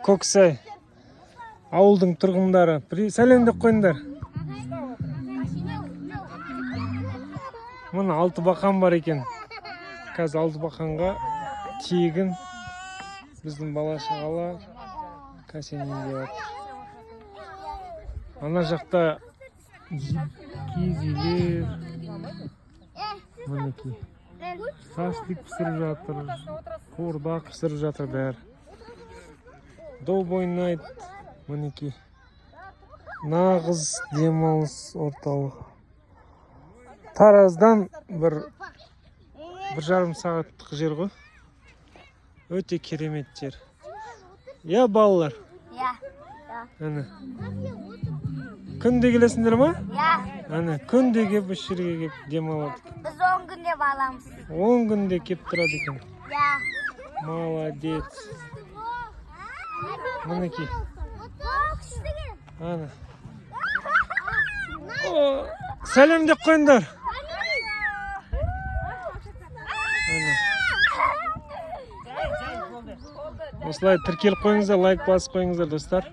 Көксай ауылдың тұрғындары. Сәлем деп қойыңдар. Мына 6 бақан бар екен. Қазір 6 бақанға тегін біздің бала-шағалар кәсенен деп. Ана жақта киіз мінекей. Шашлык пісіріп жатыр, қуырдақ пісіріп жатыр бәрі. Доп ойнайды, мінекей. Нағыз демалыс орталығы. Тараздан бір жарым сағаттық жер ғой. Өте керемет жер. Я балалар? Я. Әне. Күнде келесіңдер ма? Я. Әне, күнде кеп үш жерге кеп демалады. Біз 10 күнде баламыз. 10 күнде кеп тұрады екен. Я. Молодец. Мінекей. Әне. Сәлем деп қойыңдар. Осылай тіркеліп қойыңыздар, лайк басып қойыңыздар достар.